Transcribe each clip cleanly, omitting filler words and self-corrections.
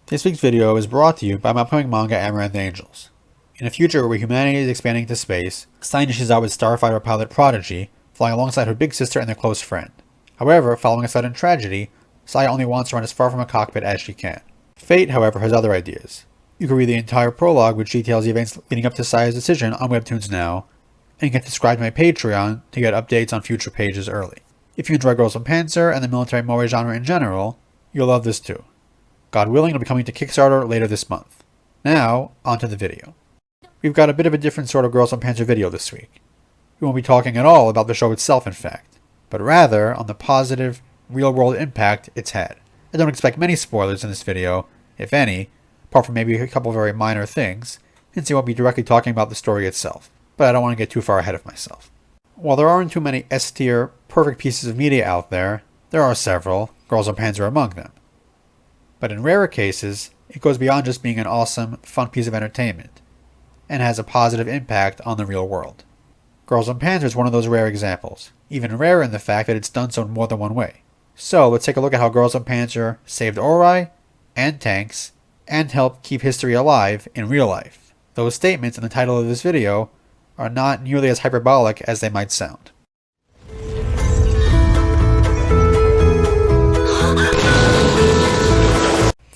This week's video is brought to you by my upcoming manga Amaranth Angels. In a future where humanity is expanding into space, Sai is out with starfighter pilot Prodigy, flying alongside her big sister and their close friend. However, following a sudden tragedy, Sai only wants to run as far from a cockpit as she can. Fate, however, has other ideas. You can read the entire prologue, which details the events leading up to Sai's decision, on Webtoons now, and you can subscribe to my Patreon to get updates on future pages early. If you enjoy Girls and Panzer and the military moe genre in general, you'll love this too. God willing, it'll be coming to Kickstarter later this month. Now, onto the video. We've got a bit of a different sort of Girls and Panzer video this week. We won't be talking at all about the show itself, in fact, but rather on the positive, real-world impact it's had. I don't expect many spoilers in this video, if any, apart from maybe a couple very minor things, since I won't be directly talking about the story itself, but I don't want to get too far ahead of myself. While there aren't too many S-tier, perfect pieces of media out there are several, Girls and Panzer among them. But in rarer cases, it goes beyond just being an awesome, fun piece of entertainment, and has a positive impact on the real world. Girls and Panzer is one of those rare examples, even rarer in the fact that it's done so in more than one way. So let's take a look at how Girls and Panzer saved Oarai, and tanks, and helped keep history alive in real life. Those statements in the title of this video are not nearly as hyperbolic as they might sound.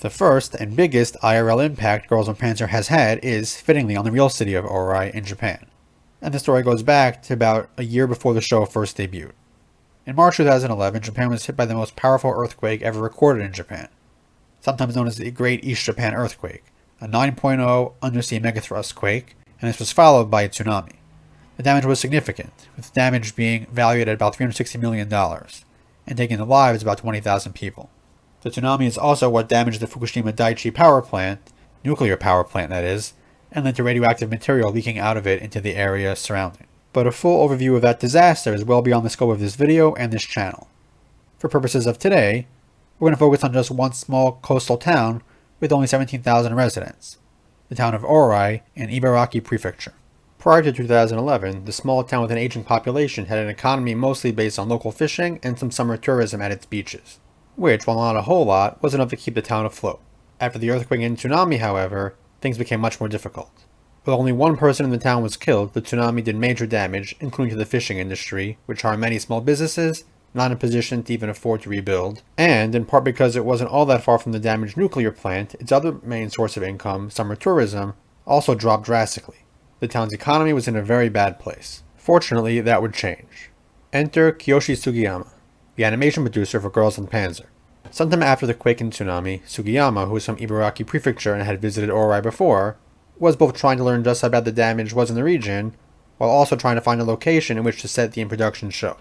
The first and biggest IRL impact Girls and Panzer has had is, fittingly, on the real city of Oarai in Japan. And the story goes back to about a year before the show first debuted. In March 2011, Japan was hit by the most powerful earthquake ever recorded in Japan, sometimes known as the Great East Japan Earthquake, a 9.0 undersea megathrust quake, and this was followed by a tsunami. The damage was significant, with damage being valued at about $360 million, and taking the lives of about 20,000 people. The tsunami is also what damaged the Fukushima Daiichi power plant, nuclear power plant that is, and led to radioactive material leaking out of it into the area surrounding. But a full overview of that disaster is well beyond the scope of this video and this channel. For purposes of today, we're going to focus on just one small coastal town with only 17,000 residents, the town of Oarai in Ibaraki Prefecture. Prior to 2011, the small town with an aging population had an economy mostly based on local fishing and some summer tourism at its beaches, which, while not a whole lot, was enough to keep the town afloat. After the earthquake and tsunami, however, things became much more difficult. While only one person in the town was killed, the tsunami did major damage, including to the fishing industry, which harmed many small businesses, not in a position to even afford to rebuild, and, in part because it wasn't all that far from the damaged nuclear plant, its other main source of income, summer tourism, also dropped drastically. The town's economy was in a very bad place. Fortunately, that would change. Enter Kiyoshi Sugiyama, the animation producer for Girls and Panzer. Sometime after the quake and tsunami, Sugiyama, who was from Ibaraki Prefecture and had visited Oarai before, was both trying to learn just how bad the damage was in the region, while also trying to find a location in which to set the in-production show.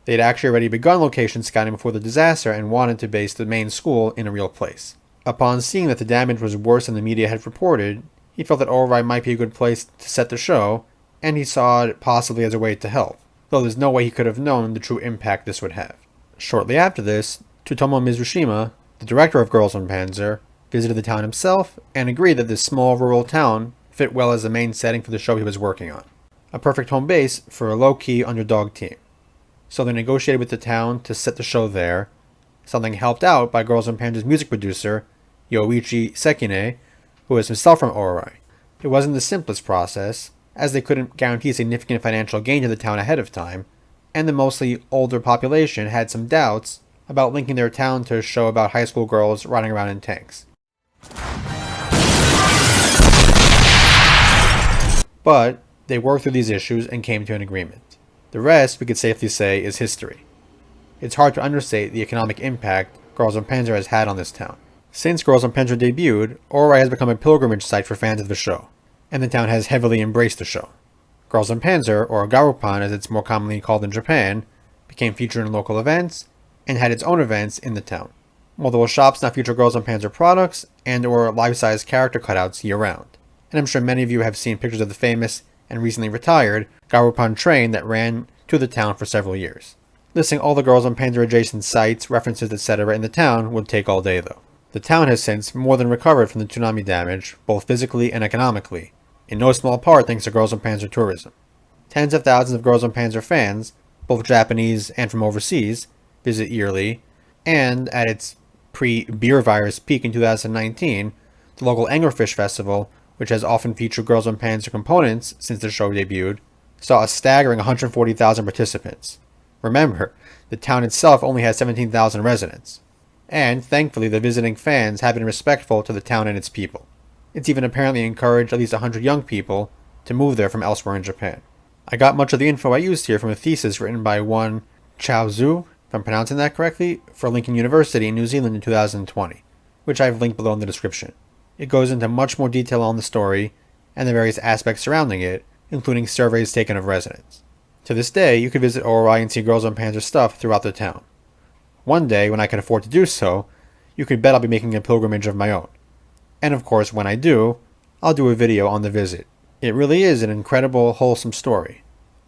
They had actually already begun location scouting before the disaster and wanted to base the main school in a real place. Upon seeing that the damage was worse than the media had reported, he felt that Oarai might be a good place to set the show, and he saw it possibly as a way to help, though there's no way he could have known the true impact this would have. Shortly after this, Tsutomu Mizushima, the director of Girls and Panzer, visited the town himself and agreed that this small rural town fit well as the main setting for the show he was working on. A perfect home base for a low-key underdog team. So they negotiated with the town to set the show there, something helped out by Girls and Panzer's music producer, Yoichi Sekine, who was himself from Oarai. It wasn't the simplest process, as they couldn't guarantee significant financial gain to the town ahead of time, and the mostly older population had some doubts about linking their town to a show about high school girls riding around in tanks. But they worked through these issues and came to an agreement. The rest, we could safely say, is history. It's hard to understate the economic impact Girls and Panzer has had on this town. Since Girls and Panzer debuted, Oarai has become a pilgrimage site for fans of the show, and the town has heavily embraced the show. Girls and Panzer, or Garupan as it's more commonly called in Japan, became featured in local events, and had its own events in the town. Multiple shops now feature Girls and Panzer products and or life-size character cutouts year-round. And I'm sure many of you have seen pictures of the famous and recently retired Garupan train that ran to the town for several years. Listing all the Girls and Panzer adjacent sites, references, etc. in the town would take all day though. The town has since more than recovered from the tsunami damage, both physically and economically, in no small part thanks to Girls and Panzer tourism. Tens of thousands of Girls and Panzer fans, both Japanese and from overseas, visit yearly, and at its pre-beer virus peak in 2019, the local anglerfish festival, which has often featured Girls und Panzer components since the show debuted, saw a staggering 140,000 participants. Remember, the town itself only has 17,000 residents. And, thankfully, the visiting fans have been respectful to the town and its people. It's even apparently encouraged at least 100 young people to move there from elsewhere in Japan. I got much of the info I used here from a thesis written by one Chao Zhu, if I'm pronouncing that correctly, for Lincoln University in New Zealand in 2020, which I've linked below in the description. It goes into much more detail on the story and the various aspects surrounding it, including surveys taken of residents. To this day, you could visit Oarai and see Girls und Panzer stuff throughout the town. One day, when I can afford to do so, you could bet I'll be making a pilgrimage of my own. And of course, when I do, I'll do a video on the visit. It really is an incredible, wholesome story,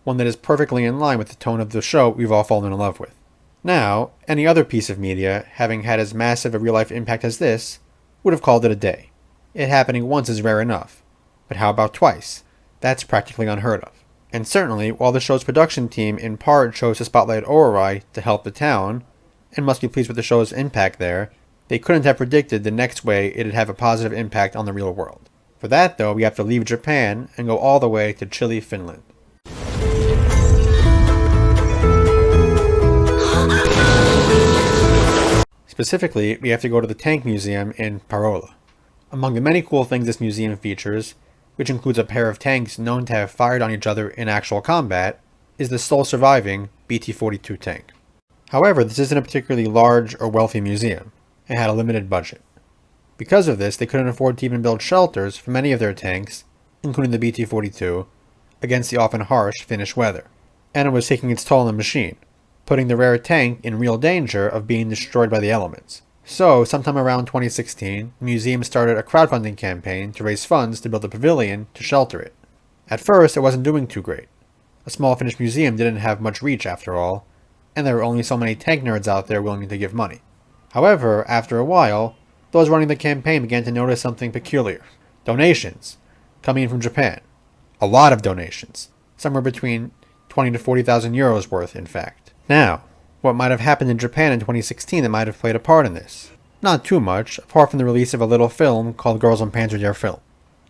one that is perfectly in line with the tone of the show we've all fallen in love with. Now, any other piece of media, having had as massive a real-life impact as this, would have called it a day. It happening once is rare enough, but how about twice? That's practically unheard of. And certainly, while the show's production team in part chose to spotlight Oarai to help the town, and must be pleased with the show's impact there, they couldn't have predicted the next way it'd have a positive impact on the real world. For that, though, we have to leave Japan and go all the way to chilly Finland. Specifically, we have to go to the Tank Museum in Parola. Among the many cool things this museum features, which includes a pair of tanks known to have fired on each other in actual combat, is the sole surviving BT-42 tank. However, this isn't a particularly large or wealthy museum, and had a limited budget. Because of this, they couldn't afford to even build shelters for many of their tanks, including the BT-42, against the often harsh Finnish weather. And it was taking its toll on the machine, putting the rare tank in real danger of being destroyed by the elements. So, sometime around 2016, the museum started a crowdfunding campaign to raise funds to build a pavilion to shelter it. At first, it wasn't doing too great. A small Finnish museum didn't have much reach after all, and there were only so many tank nerds out there willing to give money. However, after a while, those running the campaign began to notice something peculiar. Donations, coming in from Japan. A lot of donations, somewhere between 20 to 40,000 euros worth, in fact. Now, what might have happened in Japan in 2016 that might have played a part in this? Not too much, apart from the release of a little film called Girls und Panzer Der Film.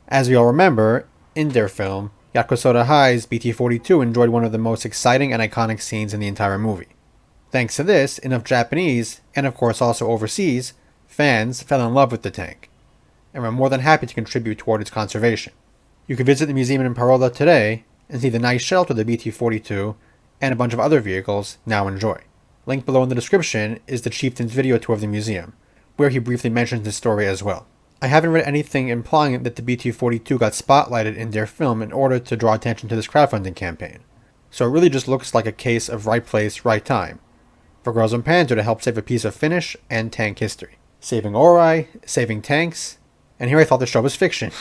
As we all remember, in Der Film, Yakusoda High's BT-42 enjoyed one of the most exciting and iconic scenes in the entire movie. Thanks to this, enough Japanese, and of course also overseas, fans fell in love with the tank, and were more than happy to contribute toward its conservation. You can visit the museum in Parola today and see the nice shelter the BT-42 and a bunch of other vehicles now enjoy. Linked below in the description is the Chieftain's video tour of the museum, where he briefly mentions this story as well. I haven't read anything implying that the BT-42 got spotlighted in their film in order to draw attention to this crowdfunding campaign, so it really just looks like a case of right place, right time, for Girls und Panzer to help save a piece of Finnish and tank history. Saving Oarai, saving tanks, and here I thought the show was fiction.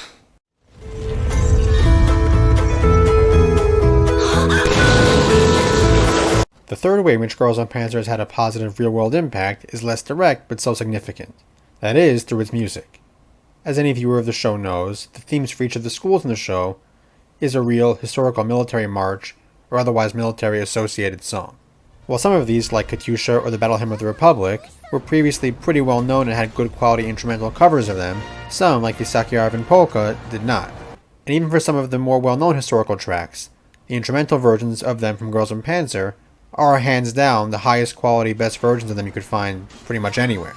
The third way in which Girls und Panzer has had a positive real-world impact is less direct but so significant. That is, through its music. As any viewer of the show knows, the themes for each of the schools in the show is a real historical military march or otherwise military-associated song. While some of these, like Katyusha or the Battle Hymn of the Republic, were previously pretty well known and had good quality instrumental covers of them, some, like the Sakyaravin Polka, did not. And even for some of the more well-known historical tracks, the instrumental versions of them from Girls und Panzer are hands down the highest quality, best versions of them you could find pretty much anywhere.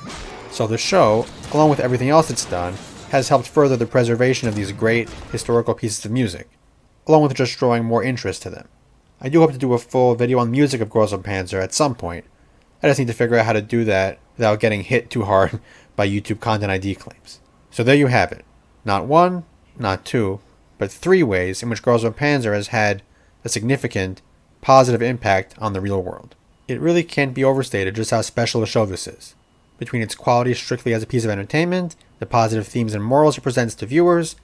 So the show, along with everything else it's done, has helped further the preservation of these great historical pieces of music, along with just drawing more interest to them. I do hope to do a full video on music of Girls und Panzer at some point. I just need to figure out how to do that without getting hit too hard by YouTube Content ID claims. So there you have it. Not one, not two, but three ways in which Girls und Panzer has had a significant, positive impact on the real world. It really can't be overstated just how special a show this is. Between its quality strictly as a piece of entertainment, the positive themes and morals it presents to viewers,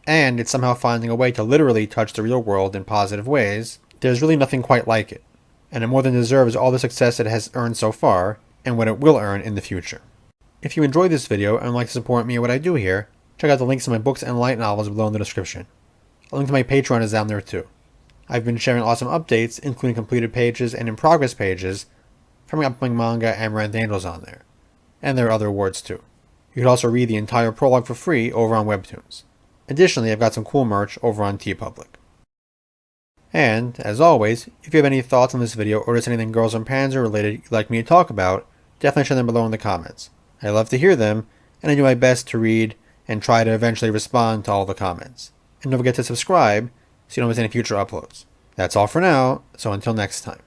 and it's somehow finding a way to literally touch the real world in positive ways, there's really nothing quite like it, and it more than deserves all the success it has earned so far, and what it will earn in the future. If you enjoyed this video and would like to support me and what I do here, check out the links to my books and light novels below in the description. A link to my Patreon is down there too. I've been sharing awesome updates, including completed pages and in-progress pages, from my upcoming manga Amaranth Angels on there. and there are other awards too. You can also read the entire prologue for free over on Webtoons. Additionally, I've got some cool merch over on TeePublic. And, as always, if you have any thoughts on this video or just anything Girls and Panzer related you'd like me to talk about, definitely share them below in the comments. I love to hear them, and I do my best to read and try to eventually respond to all the comments. And don't forget to subscribe so you don't miss any future uploads. That's all for now, so until next time.